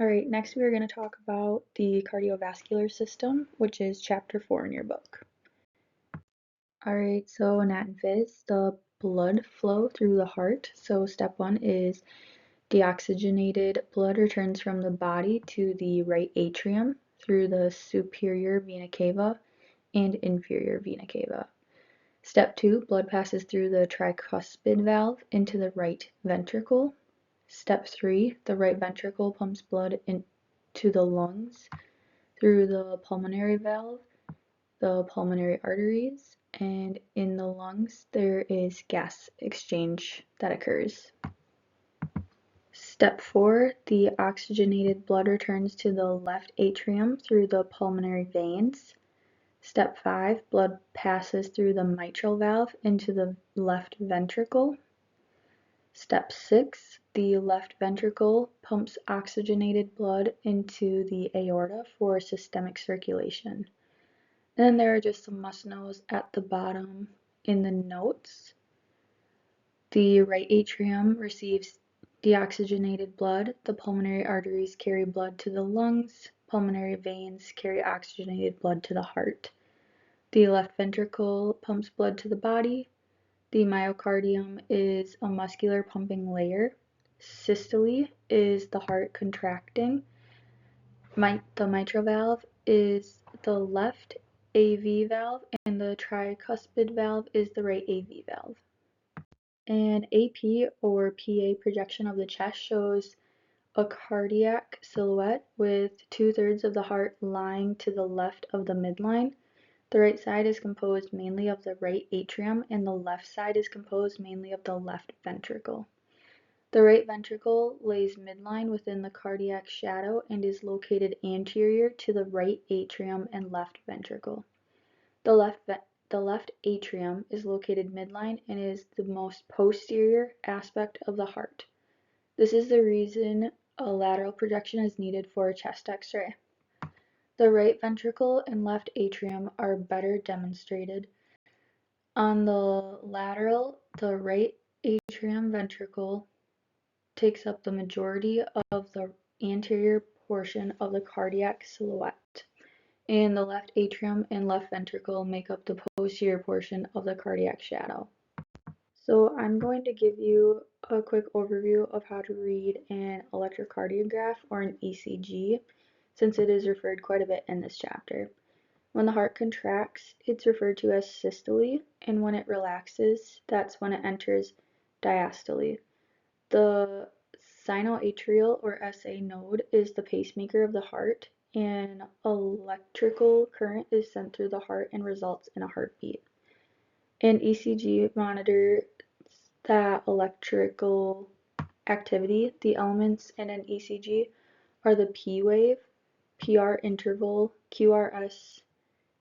Alright, next we are going to talk about the cardiovascular system, which is Chapter 4 in your book. Alright, so Nat and Fizz, the blood flow through the heart. So step 1 is deoxygenated blood returns from the body to the right atrium through the superior vena cava and inferior vena cava. Step 2, blood passes through the tricuspid valve into the right ventricle. Step 3, the right ventricle pumps blood into the lungs through the pulmonary valve, the pulmonary arteries, and in the lungs there is gas exchange that occurs. Step 4, the oxygenated blood returns to the left atrium through the pulmonary veins. Step 5, blood passes through the mitral valve into the left ventricle. Step 6, the left ventricle pumps oxygenated blood into the aorta for systemic circulation. And then there are just some must-knows at the bottom in the notes. The right atrium receives deoxygenated blood. The pulmonary arteries carry blood to the lungs. Pulmonary veins carry oxygenated blood to the heart. The left ventricle pumps blood to the body. The myocardium is a muscular pumping layer. Systole is the heart contracting. The mitral valve is the left AV valve, and the tricuspid valve is the right AV valve. An AP or PA projection of the chest shows a cardiac silhouette with 2/3 of the heart lying to the left of the midline. The right side is composed mainly of the right atrium, and the left side is composed mainly of the left ventricle. The right ventricle lays midline within the cardiac shadow and is located anterior to the right atrium and left ventricle. The left atrium is located midline and is the most posterior aspect of the heart. This is the reason a lateral projection is needed for a chest X-ray. The right ventricle and left atrium are better demonstrated. On the lateral, the right atrium ventricle takes up the majority of the anterior portion of the cardiac silhouette, and the left atrium and left ventricle make up the posterior portion of the cardiac shadow. So I'm going to give you a quick overview of how to read an electrocardiograph or an ECG, since it is referred quite a bit in this chapter. When the heart contracts, it's referred to as systole, and when it relaxes, that's when it enters diastole. The sinoatrial or SA node is the pacemaker of the heart, and electrical current is sent through the heart and results in a heartbeat. An ECG monitors that electrical activity. The elements in an ECG are the P wave, PR interval, QRS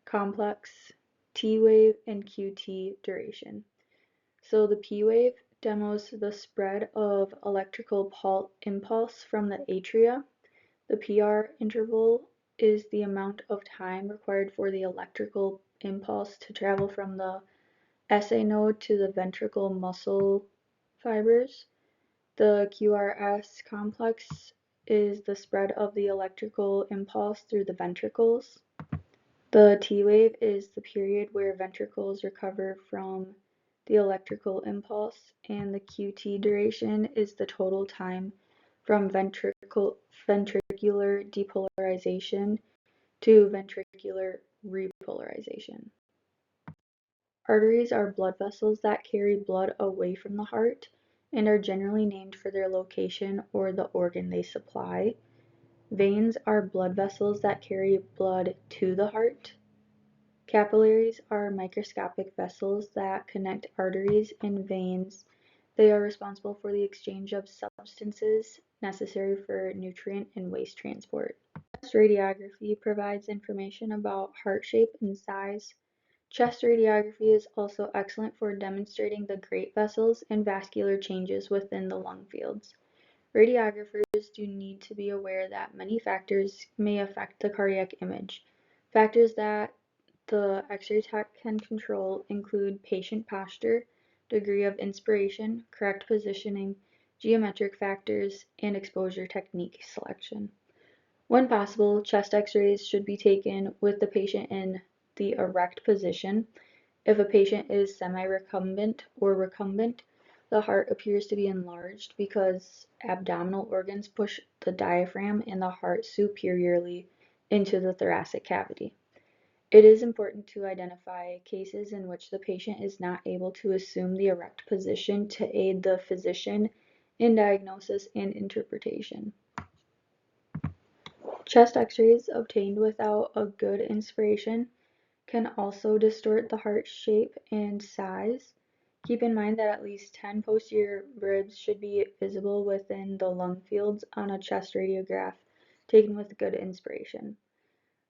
complex, T wave, and QT duration. So the P wave demos the spread of electrical impulse from the atria. The PR interval is the amount of time required for the electrical impulse to travel from the SA node to the ventricle muscle fibers. The QRS complex is the spread of the electrical impulse through the ventricles. The T wave is the period where ventricles recover from the electrical impulse, and the QT duration is the total time from ventricular depolarization to ventricular repolarization. Arteries are blood vessels that carry blood away from the heart and are generally named for their location or the organ they supply. Veins are blood vessels that carry blood to the heart. Capillaries are microscopic vessels that connect arteries and veins. They are responsible for the exchange of substances necessary for nutrient and waste transport. Chest radiography provides information about heart shape and size. Chest radiography is also excellent for demonstrating the great vessels and vascular changes within the lung fields. Radiographers do need to be aware that many factors may affect the cardiac image. Factors that the X-ray tech can control include patient posture, degree of inspiration, correct positioning, geometric factors, and exposure technique selection. When possible, chest x-rays should be taken with the patient in the erect position. If a patient is semi-recumbent or recumbent, the heart appears to be enlarged because abdominal organs push the diaphragm and the heart superiorly into the thoracic cavity. It is important to identify cases in which the patient is not able to assume the erect position to aid the physician in diagnosis and interpretation. Chest x-rays obtained without a good inspiration can also distort the heart shape and size. Keep in mind that at least 10 posterior ribs should be visible within the lung fields on a chest radiograph taken with good inspiration.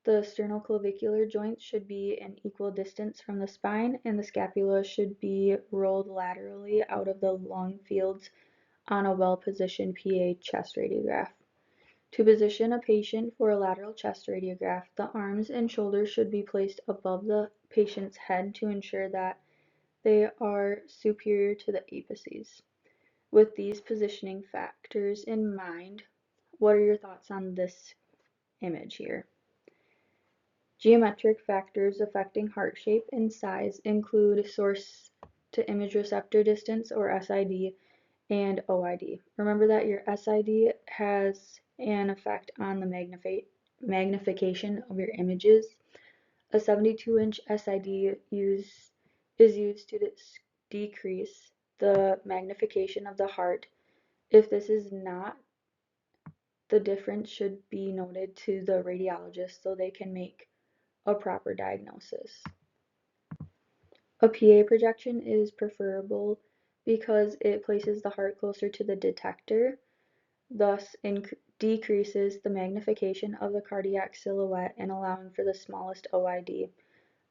The sternoclavicular joints should be an equal distance from the spine, and the scapula should be rolled laterally out of the lung fields on a well-positioned PA chest radiograph. To position a patient for a lateral chest radiograph, the arms and shoulders should be placed above the patient's head to ensure that they are superior to the apices. With these positioning factors in mind, what are your thoughts on this image here? Geometric factors affecting heart shape and size include source to image receptor distance, or SID, and OID. Remember that your SID has an effect on the magnification of your images. A 72-inch SID is used to decrease the magnification of the heart. If this is not, the difference should be noted to the radiologist so they can make a proper diagnosis. A PA projection is preferable because it places the heart closer to the detector, thus decreases the magnification of the cardiac silhouette and allowing for the smallest OID.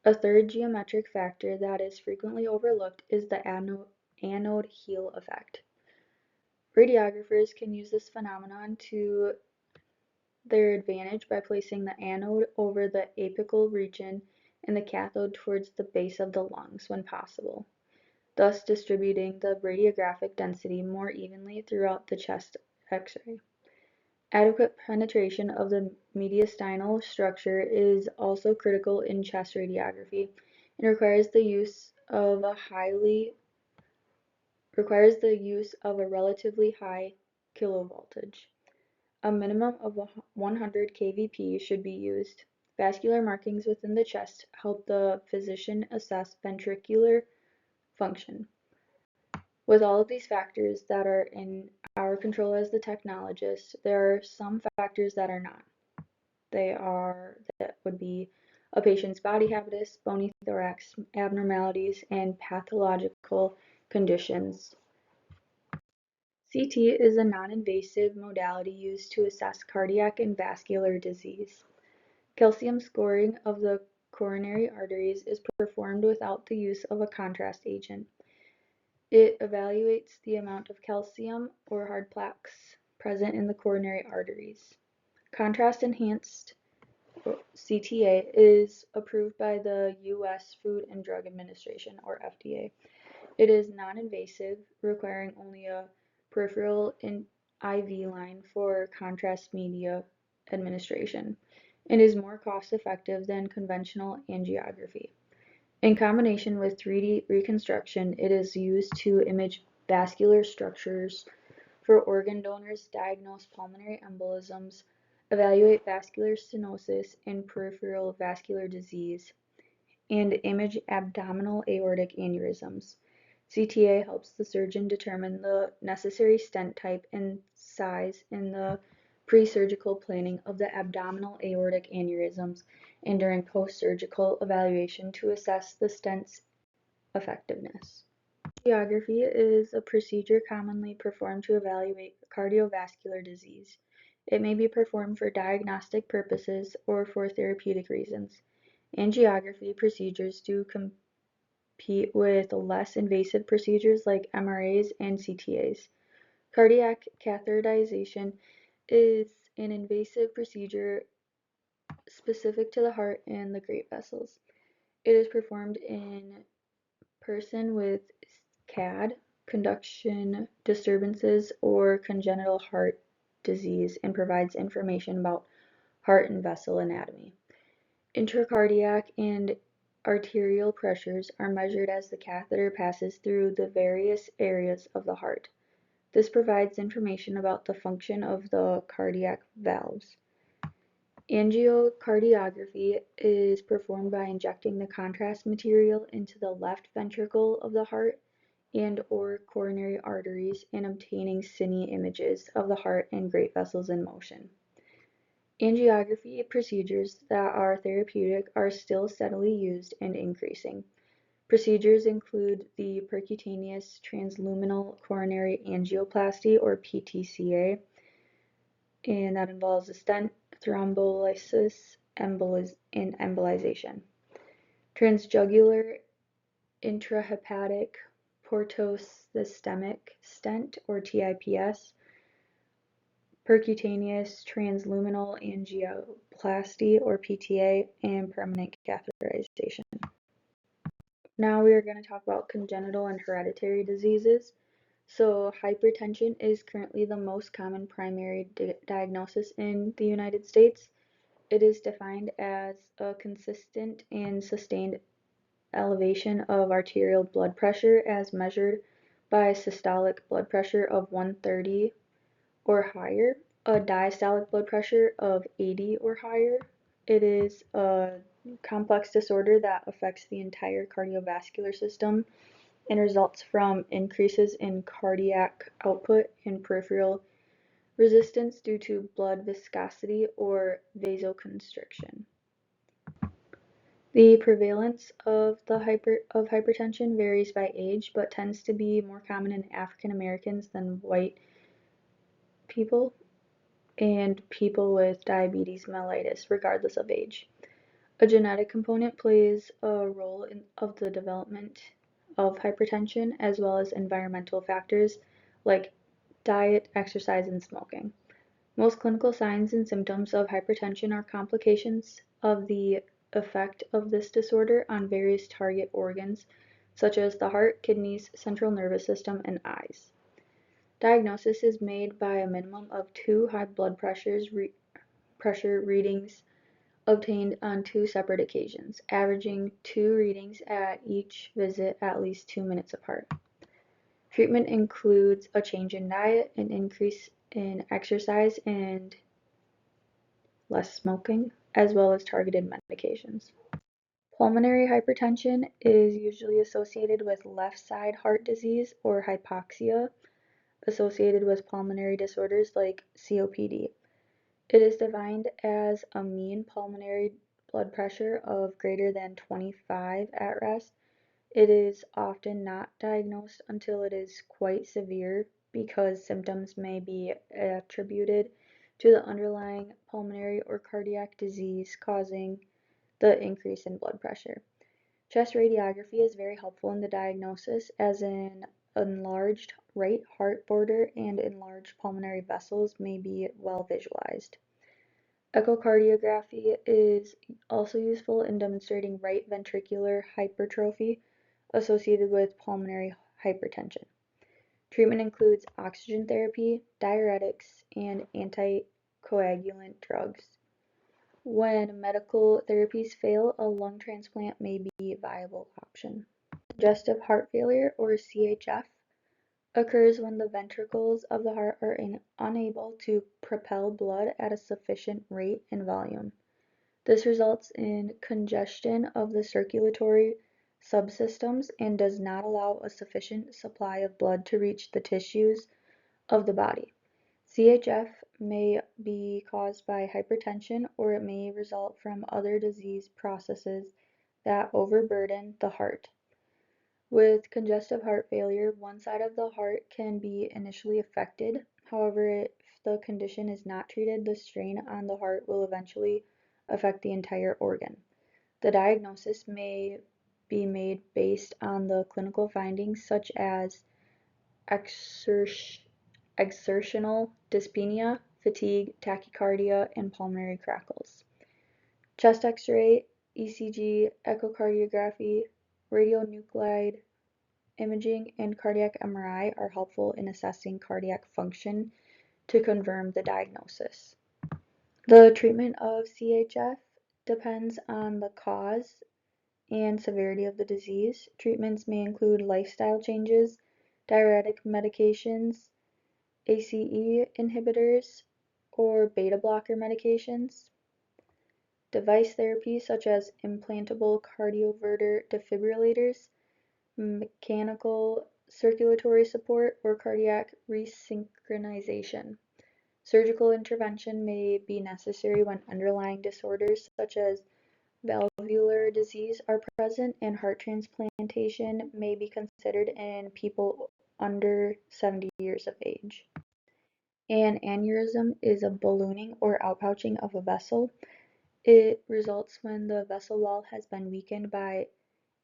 A third geometric factor that is frequently overlooked is the anode heel effect. Radiographers can use this phenomenon to their advantage by placing the anode over the apical region and the cathode towards the base of the lungs when possible, thus distributing the radiographic density more evenly throughout the chest X-ray. Adequate penetration of the mediastinal structure is also critical in chest radiography and requires the use of a relatively high kilovoltage. A minimum of 100 kVp should be used. Vascular markings within the chest help the physician assess ventricular function. With all of these factors that are in our control as the technologist, there are some factors that are not. That would be a patient's body habitus, bony thorax, abnormalities, and pathological conditions. CT is a non-invasive modality used to assess cardiac and vascular disease. Calcium scoring of the coronary arteries is performed without the use of a contrast agent. It evaluates the amount of calcium or hard plaques present in the coronary arteries. Contrast-enhanced CTA is approved by the U.S. Food and Drug Administration, or FDA. It is non-invasive, requiring only a peripheral IV line for contrast media administration, and is more cost-effective than conventional angiography. In combination with 3D reconstruction, it is used to image vascular structures for organ donors, diagnose pulmonary embolisms, evaluate vascular stenosis and peripheral vascular disease, and image abdominal aortic aneurysms. CTA helps the surgeon determine the necessary stent type and size in the pre-surgical planning of the abdominal aortic aneurysms and during post-surgical evaluation to assess the stent's effectiveness. Angiography is a procedure commonly performed to evaluate cardiovascular disease. It may be performed for diagnostic purposes or for therapeutic reasons. Angiography procedures do compete with less invasive procedures like MRAs and CTAs. Cardiac catheterization is an invasive procedure specific to the heart and the great vessels. It is performed in person with CAD, conduction disturbances, or congenital heart disease and provides information about heart and vessel anatomy. Intracardiac and arterial pressures are measured as the catheter passes through the various areas of the heart. This provides information about the function of the cardiac valves. Angiocardiography is performed by injecting the contrast material into the left ventricle of the heart and/or coronary arteries and obtaining cine images of the heart and great vessels in motion. Angiography procedures that are therapeutic are still steadily used and increasing. Procedures include the percutaneous transluminal coronary angioplasty or PTCA, and that involves a stent, thrombolysis, and embolization. Transjugular intrahepatic portosystemic stent or TIPS, percutaneous transluminal angioplasty or PTA, and permanent catheterization. Now we are going to talk about congenital and hereditary diseases. So hypertension is currently the most common primary diagnosis in the United States. It is defined as a consistent and sustained elevation of arterial blood pressure as measured by systolic blood pressure of 130 or higher, a diastolic blood pressure of 80 or higher. It is a complex disorder that affects the entire cardiovascular system and results from increases in cardiac output and peripheral resistance due to blood viscosity or vasoconstriction. The prevalence of hypertension varies by age, but tends to be more common in African Americans than white people and people with diabetes mellitus, regardless of age. A genetic component plays a role of the development of hypertension, as well as environmental factors like diet, exercise, and smoking. Most clinical signs and symptoms of hypertension are complications of the effect of this disorder on various target organs, such as the heart, kidneys, central nervous system, and eyes. Diagnosis is made by a minimum of 2 high blood pressure readings obtained on 2 separate occasions, averaging 2 readings at each visit at least 2 minutes apart. Treatment includes a change in diet, an increase in exercise, and less smoking, as well as targeted medications. Pulmonary hypertension is usually associated with left side heart disease or hypoxia, associated with pulmonary disorders like COPD. It is defined as a mean pulmonary blood pressure of greater than 25 at rest. It is often not diagnosed until it is quite severe because symptoms may be attributed to the underlying pulmonary or cardiac disease causing the increase in blood pressure. Chest radiography is very helpful in the diagnosis, as an enlarged right heart border and enlarged pulmonary vessels may be well visualized. Echocardiography is also useful in demonstrating right ventricular hypertrophy associated with pulmonary hypertension. Treatment includes oxygen therapy, diuretics, and anticoagulant drugs. When medical therapies fail, a lung transplant may be a viable option. Congestive heart failure, or CHF, occurs when the ventricles of the heart are unable to propel blood at a sufficient rate and volume. This results in congestion of the circulatory subsystems and does not allow a sufficient supply of blood to reach the tissues of the body. CHF may be caused by hypertension, or it may result from other disease processes that overburden the heart. With congestive heart failure, one side of the heart can be initially affected. However, if the condition is not treated, the strain on the heart will eventually affect the entire organ. The diagnosis may be made based on the clinical findings such as exertional dyspnea, fatigue, tachycardia, and pulmonary crackles. Chest X-ray, ECG, echocardiography, radionuclide imaging, and cardiac MRI are helpful in assessing cardiac function to confirm the diagnosis. The treatment of CHF depends on the cause and severity of the disease. Treatments may include lifestyle changes, diuretic medications, ACE inhibitors, or beta blocker medications. Device therapy such as implantable cardioverter defibrillators, mechanical circulatory support, or cardiac resynchronization. Surgical intervention may be necessary when underlying disorders such as valvular disease are present, and heart transplantation may be considered in people under 70 years of age. An aneurysm is a ballooning or outpouching of a vessel. It results when the vessel wall has been weakened by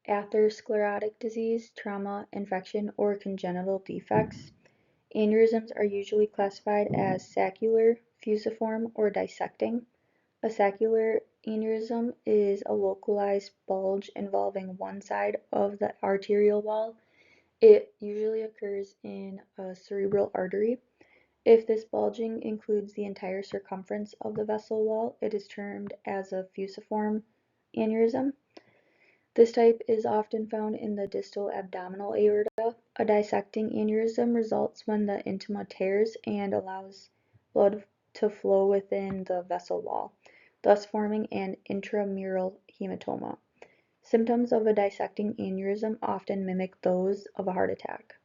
atherosclerotic disease, trauma, infection, or congenital defects. Aneurysms are usually classified as saccular, fusiform, or dissecting. A saccular aneurysm is a localized bulge involving one side of the arterial wall. It usually occurs in a cerebral artery. If this bulging includes the entire circumference of the vessel wall, it is termed as a fusiform aneurysm. This type is often found in the distal abdominal aorta. A dissecting aneurysm results when the intima tears and allows blood to flow within the vessel wall, thus forming an intramural hematoma. Symptoms of a dissecting aneurysm often mimic those of a heart attack.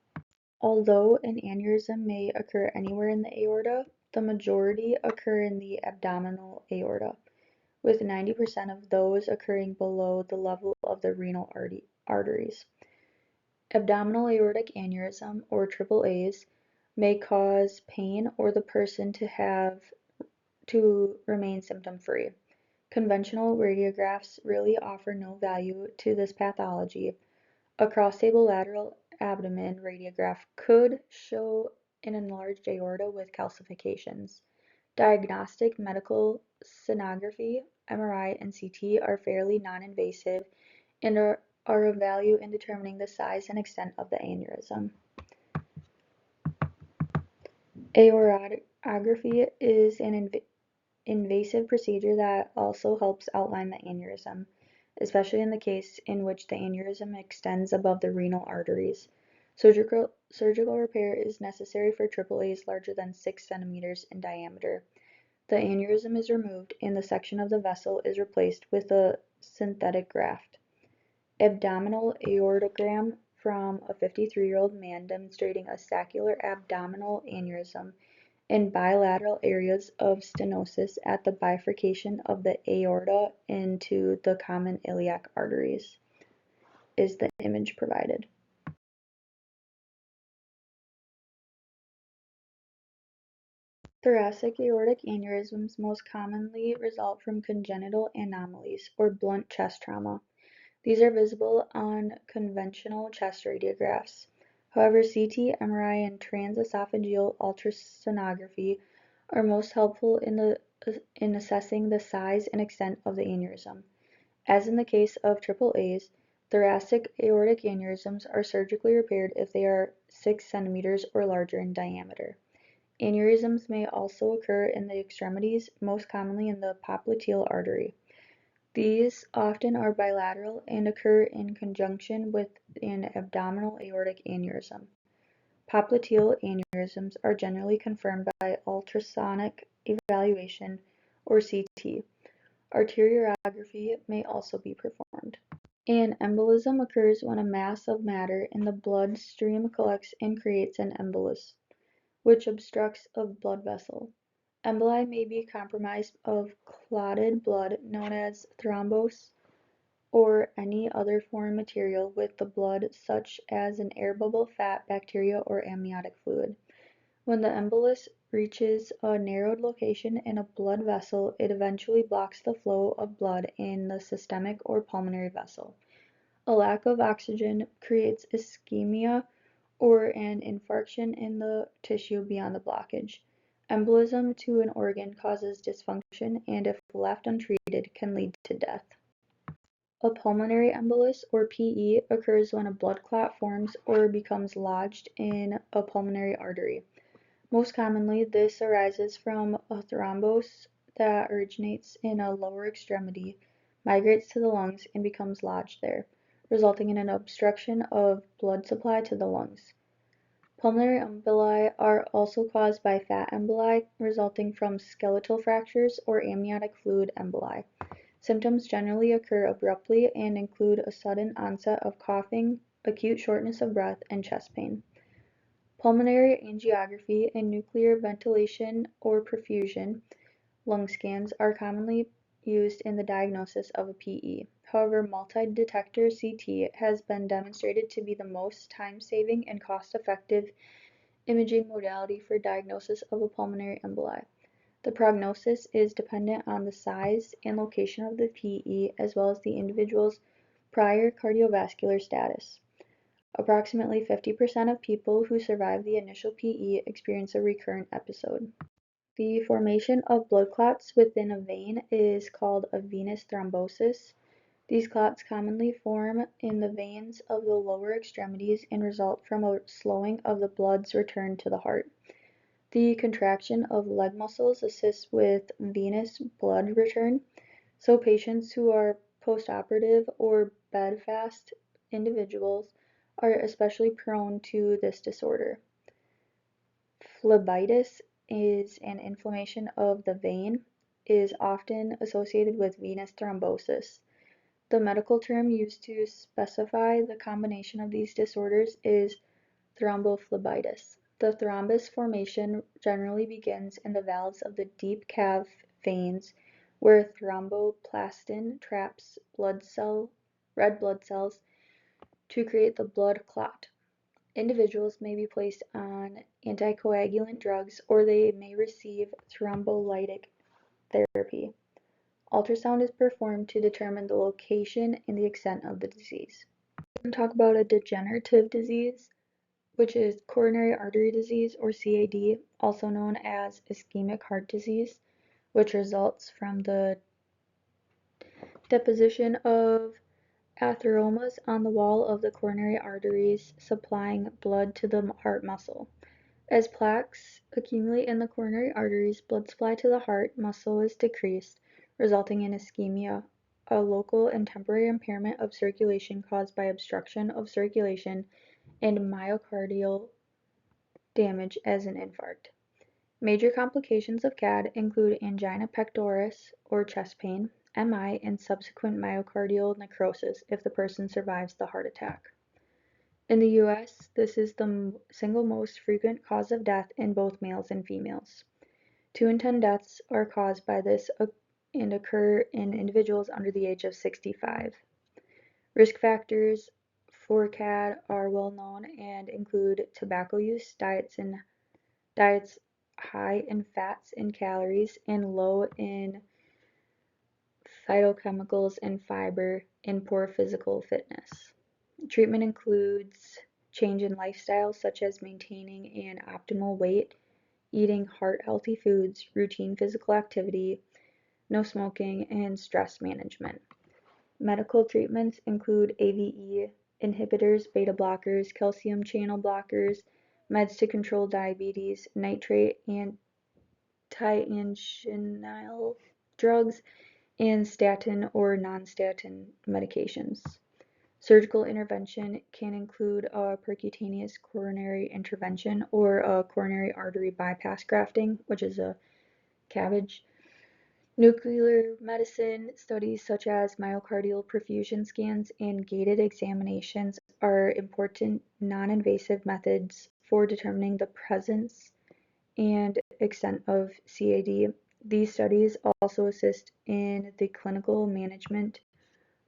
Although an aneurysm may occur anywhere in the aorta, the majority occur in the abdominal aorta, with 90% of those occurring below the level of the renal arteries. Abdominal aortic aneurysm, or triple A's, may cause pain or the person to remain symptom-free. Conventional radiographs really offer no value to this pathology. A cross-table lateral abdomen radiograph could show an enlarged aorta with calcifications. Diagnostic medical sonography, MRI, and CT are fairly non-invasive and are of value in determining the size and extent of the aneurysm. Aortography is an invasive procedure that also helps outline the aneurysm, especially in the case in which the aneurysm extends above the renal arteries. Surgical repair is necessary for AAAs larger than 6 centimeters in diameter. The aneurysm is removed and the section of the vessel is replaced with a synthetic graft. Abdominal aortogram from a 53-year-old man demonstrating a saccular abdominal aneurysm and bilateral areas of stenosis at the bifurcation of the aorta into the common iliac arteries is the image provided. Thoracic aortic aneurysms most commonly result from congenital anomalies or blunt chest trauma. These are visible on conventional chest radiographs. However, CT, MRI, and transesophageal ultrasonography are most helpful in assessing the size and extent of the aneurysm. As in the case of AAAs, thoracic aortic aneurysms are surgically repaired if they are 6 centimeters or larger in diameter. Aneurysms may also occur in the extremities, most commonly in the popliteal artery. These often are bilateral and occur in conjunction with an abdominal aortic aneurysm. Popliteal aneurysms are generally confirmed by ultrasonic evaluation or CT. Arteriography may also be performed. An embolism occurs when a mass of matter in the blood stream collects and creates an embolus, which obstructs a blood vessel. Emboli may be comprised of clotted blood known as thrombos or any other foreign material with the blood such as an air bubble, fat, bacteria, or amniotic fluid. When the embolus reaches a narrowed location in a blood vessel, it eventually blocks the flow of blood in the systemic or pulmonary vessel. A lack of oxygen creates ischemia or an infarction in the tissue beyond the blockage. Embolism to an organ causes dysfunction and, if left untreated, can lead to death. A pulmonary embolus, or PE, occurs when a blood clot forms or becomes lodged in a pulmonary artery. Most commonly, this arises from a thrombus that originates in a lower extremity, migrates to the lungs, and becomes lodged there, resulting in an obstruction of blood supply to the lungs. Pulmonary emboli are also caused by fat emboli resulting from skeletal fractures or amniotic fluid emboli. Symptoms generally occur abruptly and include a sudden onset of coughing, acute shortness of breath, and chest pain. Pulmonary angiography and nuclear ventilation or perfusion lung scans are commonly used in the diagnosis of a PE. However, multi-detector CT has been demonstrated to be the most time-saving and cost-effective imaging modality for diagnosis of a pulmonary emboli. The prognosis is dependent on the size and location of the PE as well as the individual's prior cardiovascular status. Approximately 50% of people who survive the initial PE experience a recurrent episode. The formation of blood clots within a vein is called a venous thrombosis. These clots commonly form in the veins of the lower extremities and result from a slowing of the blood's return to the heart. The contraction of leg muscles assists with venous blood return, so patients who are postoperative or bedfast individuals are especially prone to this disorder. Phlebitis is an inflammation of the vein, is often associated with venous thrombosis. The medical term used to specify the combination of these disorders is thrombophlebitis. The thrombus formation generally begins in the valves of the deep cave veins where thromboplastin traps red blood cells to create the blood clot. Individuals may be placed on anticoagulant drugs or they may receive thrombolytic therapy. Ultrasound is performed to determine the location and the extent of the disease. We're going to talk about a degenerative disease, which is coronary artery disease or CAD, also known as ischemic heart disease, which results from the deposition of atheromas on the wall of the coronary arteries supplying blood to the heart muscle. As plaques accumulate in the coronary arteries, blood supply to the heart muscle is decreased, resulting in ischemia, a local and temporary impairment of circulation caused by obstruction of circulation and myocardial damage as an infarct. Major complications of CAD include angina pectoris or chest pain, MI, and subsequent myocardial necrosis if the person survives the heart attack. In the US, this is the single most frequent cause of death in both males and females. 2 in 10 deaths are caused by this and occur in individuals under the age of 65. Risk factors for CAD are well known and include tobacco use, diets high in fats and calories and low in phytochemicals and fiber, and poor physical fitness. Treatment includes change in lifestyle such as maintaining an optimal weight, eating heart-healthy foods, routine physical activity, no smoking, and stress management. Medical treatments include AVE inhibitors, beta blockers, calcium channel blockers, meds to control diabetes, nitrate anti-anginal drugs, and statin or non-statin medications. Surgical intervention can include a percutaneous coronary intervention or a coronary artery bypass grafting, which is a CABG. Nuclear medicine studies such as myocardial perfusion scans and gated examinations are important non-invasive methods for determining the presence and extent of CAD. These studies also assist in the clinical management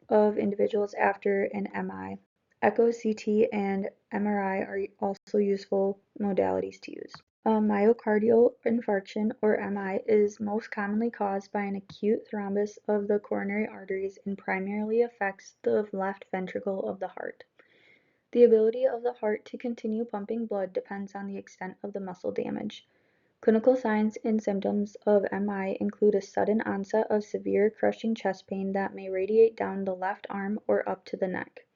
of individuals after an MI. Echo, CT, and MRI are also useful modalities to use. A myocardial infarction, or MI, is most commonly caused by an acute thrombus of the coronary arteries and primarily affects the left ventricle of the heart. The ability of the heart to continue pumping blood depends on the extent of the muscle damage. Clinical signs and symptoms of MI include a sudden onset of severe crushing chest pain that may radiate down the left arm or up to the neck,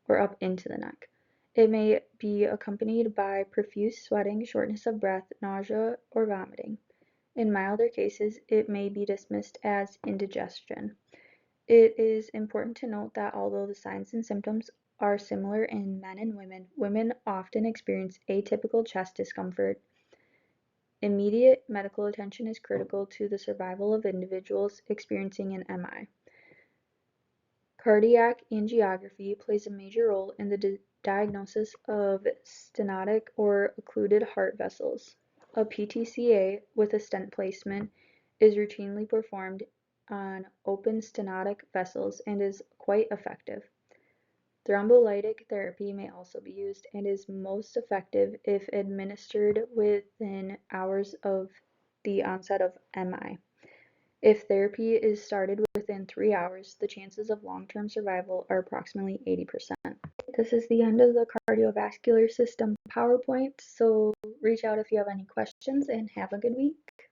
or up into the neck. It may be accompanied by profuse sweating, shortness of breath, nausea, or vomiting. In milder cases, it may be dismissed as indigestion. It is important to note that although the signs and symptoms are similar in men and women, women often experience atypical chest discomfort. Immediate medical attention is critical to the survival of individuals experiencing an MI. Cardiac angiography plays a major role in the diagnosis of stenotic or occluded heart vessels. A PTCA with a stent placement is routinely performed on open stenotic vessels and is quite effective. Thrombolytic therapy may also be used and is most effective if administered within hours of the onset of MI. If therapy is started within 3 hours, the chances of long-term survival are approximately 80%. This is the end of the cardiovascular system PowerPoint, so reach out if you have any questions and have a good week.